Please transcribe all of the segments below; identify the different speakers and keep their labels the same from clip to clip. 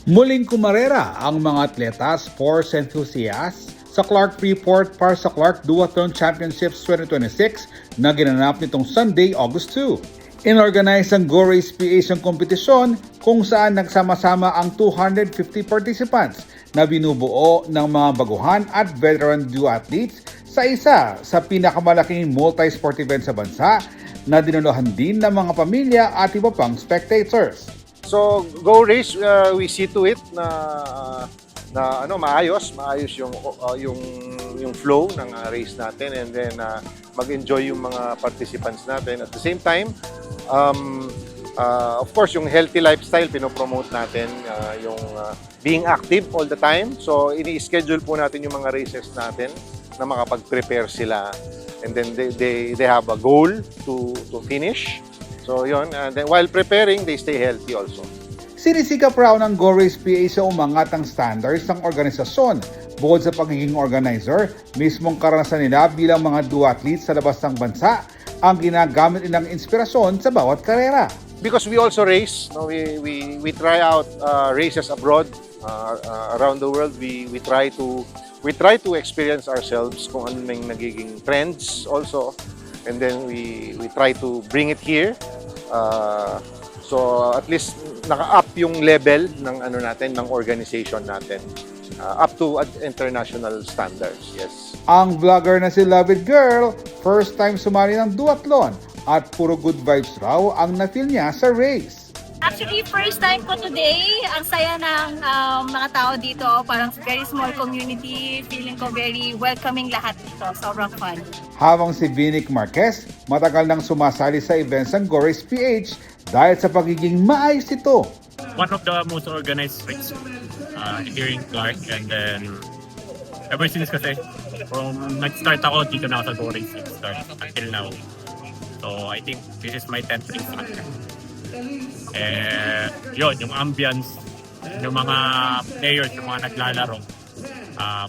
Speaker 1: Muling kumarera ang mga atleta, sports enthusiasts sa Clark Freeport para sa Clark Duathlon Championships 2026 na ginanap nitong Sunday, August 2. Inorganize ang Go Race PH ang kompetisyon kung saan nagsama-sama ang 250 participants na binubuo ng mga baguhan at veteran duathletes sa isa sa pinakamalaking multi-sport event sa bansa na dinuluhan din ng mga pamilya at iba pang spectators.
Speaker 2: So Go Race, we see to it na maayos yung flow ng race natin, and then mag-enjoy yung mga participants natin. At the same time, of course, yung healthy lifestyle pinopromote natin, yung being active all the time. So ini-schedule po natin yung mga races natin na makapag-prepare sila, and then they have a goal to finish. So yun, and then while preparing, they stay healthy also.
Speaker 1: Sinisikap raw ng Go Race PA sa umangatang standards ng organisasyon. Bukod sa pagiging organizer, mismong karanasan nila bilang mga duathletes sa labas ng bansa ang ginagamit nilang inspirasyon sa bawat karera.
Speaker 2: Because we also race, no, we try out races abroad, around the world. We try to experience ourselves kung ano nang nagiging trends also, and then we try to bring it here. So at least naka-up yung level ng ng organization natin, up to international standards. Yes.
Speaker 1: Ang vlogger na si Love It Girl, first time sumali ng duathlon at puro good vibes raw ang na-feel niya sa race.
Speaker 3: Actually, first time ko today. Ang saya ng mga tao dito. Parang very small community. Feeling ko very welcoming lahat dito. Sobrang fun.
Speaker 1: Habang si Vinic Marquez, matagal nang sumasali sa events ng Go Race PH dahil sa pagiging maayos ito.
Speaker 4: One of the most organized races here in Clark, and then ever since kasi from nag-start ako dito na ako sa Go Race start until now. So I think this is my 10th race na. Yun, yung ambience, yung mga players, yung mga naglalaro,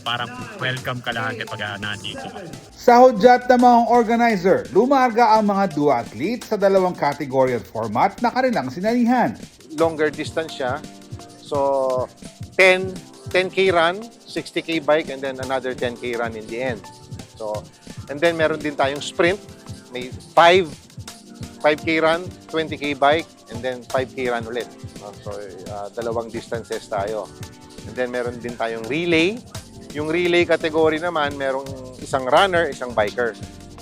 Speaker 4: parang welcome ka lahat pag nandito.
Speaker 1: Sa hudyat ng mga organizer, lumarga ang mga duathletes sa dalawang category at format na kanilang sinalihan.
Speaker 2: Longer distance siya. So 10K run, 60K bike, and then another 10K run in the end. So, and then meron din tayong sprint. May 5K run, 20K bike, and then 5K run ulit. So, dalawang distances tayo. And then meron din tayong relay. Yung relay category naman, merong isang runner, isang biker.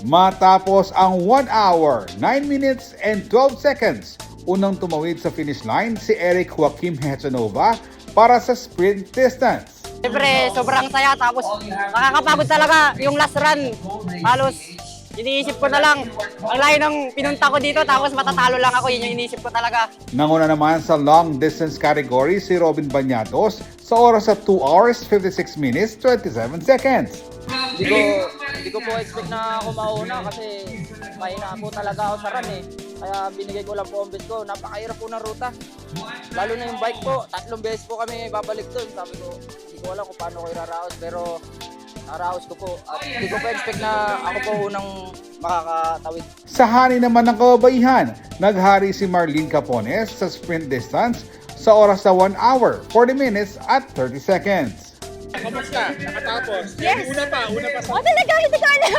Speaker 1: Matapos ang 1 hour, 9 minutes and 12 seconds, unang tumawid sa finish line si Eric Joaquim Hechanova para sa sprint distance.
Speaker 5: Siyempre, sobrang saya. Tapos, nakakapagod talaga yung last run. Halos, iniisip ko na lang, ang layo ng pinunta ko dito, tapos matatalo lang ako. Yun yung iniisip ko talaga.
Speaker 1: Nanguna naman sa long distance category si Robin Bañados sa oras sa 2 hours, 56 minutes, 27 seconds.
Speaker 6: Hindi ko po expect na ako mauna kasi mahina po talaga ako sa run eh. Kaya binigay ko lang po ang best ko. Napakahirap po ng ruta. Lalo na yung bike po, 3 beses po kami babalik doon. Sabi ko, hindi ko alam kung paano ko iraraos, pero naraos ko po. At hindi ko po expect na ako po unang makakatawid.
Speaker 1: Sa hani naman ng kababaihan, naghari si Marlene Capones sa sprint distance sa oras sa 1 hour, 40 minutes at 30 seconds.
Speaker 7: Kamusta? Nakatapos?
Speaker 3: Yes.
Speaker 7: Una pa sa...
Speaker 3: Oh, talaga? Hindi ko alam.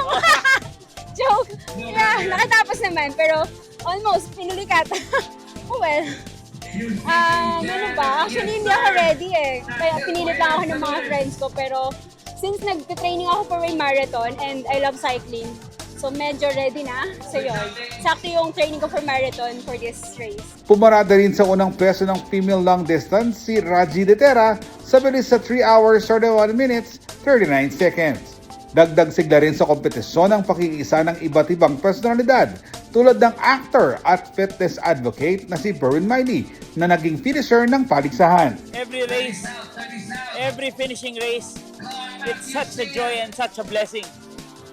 Speaker 3: Joke. Yeah, nakatapos naman. Pero almost, pinulikat. Oh well. Ano ba? Actually, hindi ako ready eh. Kaya pinilit lang ako ng mga friends ko. Pero since nag-training ako for a marathon and I love cycling, so medyo ready na. So yun, sakto yung training ko for marathon for this race.
Speaker 1: Pumarada rin sa unang pwesto ng female long distance si Raji Detera sa bilis sa 3 hours, 31 minutes, 39 seconds. Dagdag sigla rin sa kompetisyon ang pakikiisa ng iba't ibang personalidad tulad ng actor at fitness advocate na si Berwin Miley na naging finisher ng paligsahan.
Speaker 6: Every race, every finishing race, it's such a joy and such a blessing.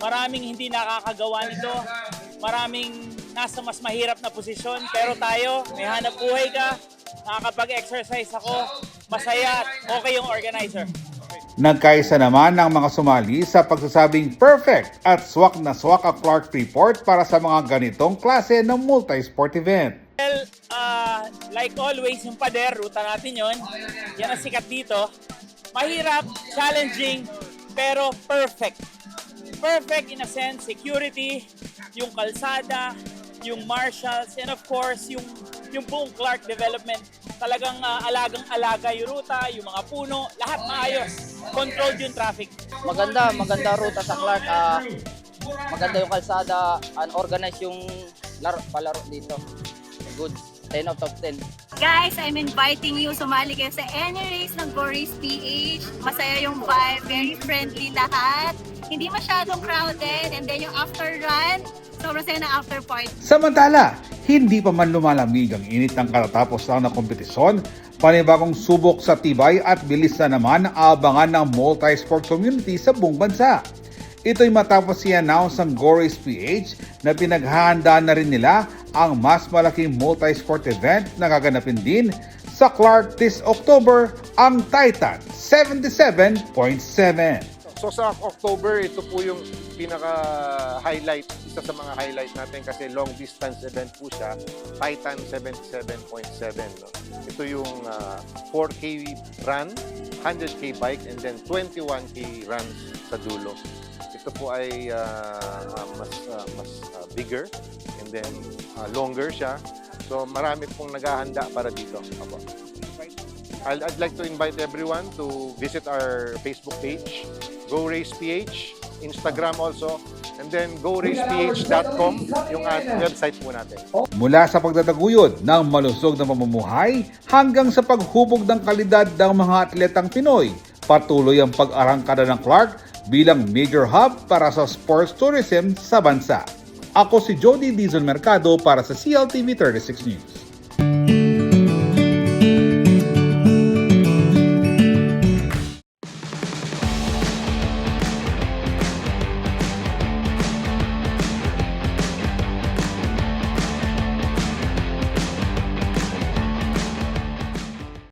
Speaker 6: Maraming hindi nakakagawa nito. Maraming nasa mas mahirap na posisyon. Pero tayo, may hanap buhay ka. Nakakapag-exercise ako. Masaya at okay yung organizer.
Speaker 1: Nagkaisa naman ng mga sumali sa pagsasabing perfect at swak na swak ang Clark Freeport para sa mga ganitong klase ng multi-sport event.
Speaker 6: Well,
Speaker 7: like always, yung pader, ruta natin yon. Yan ang sikat dito. Mahirap, challenging, pero perfect. Perfect in a sense, security, yung kalsada, yung marshals, and of course, yung buong Clark development. Talagang alagang-alaga yung ruta, yung mga puno, lahat maayos. Controlled yung traffic.
Speaker 6: Maganda ruta sa Clark. Maganda yung kalsada, unorganized yung palaro dito. Good. 10 out of 10.
Speaker 8: Guys, I'm inviting you sumali kayo sa any race ng Go Race PH. Masaya yung vibe, very friendly lahat. Hindi masyadong crowded, and then yung after run, sobrang saya na after party.
Speaker 1: Samantala, hindi pa man lumalamig ang init ng katatapos lang na kompetisyon, panibagong subok sa tibay at bilis na naman ang abangan ng multi-sport community sa buong bansa. Ito'y matapos i-announce ng Go Race PH na pinaghahandaan na rin nila ang mas malaking multi-sport event na gaganapin din sa Clark this October, ang Titan 77.7.
Speaker 2: So sa October, ito po yung pinaka-highlight, isa sa mga highlight natin kasi long distance event po siya, Titan 77.7. No? Ito yung 4K run, 100K bike, and then 21K run sa dulo. Ito po ay mas bigger and then longer siya. So marami pong naghahanda para dito. Apo. I'd like to invite everyone to visit our Facebook page, Go Race PH, Instagram also, and then goraceph.com, yung website po natin.
Speaker 1: Mula sa pagtataguyod ng malusog na pamumuhay hanggang sa paghubog ng kalidad ng mga atletang Pinoy, patuloy ang pag-arangkada ng Clark bilang major hub para sa sports tourism sa bansa. Ako si Jody Dizon Mercado para sa CLTV 36 News.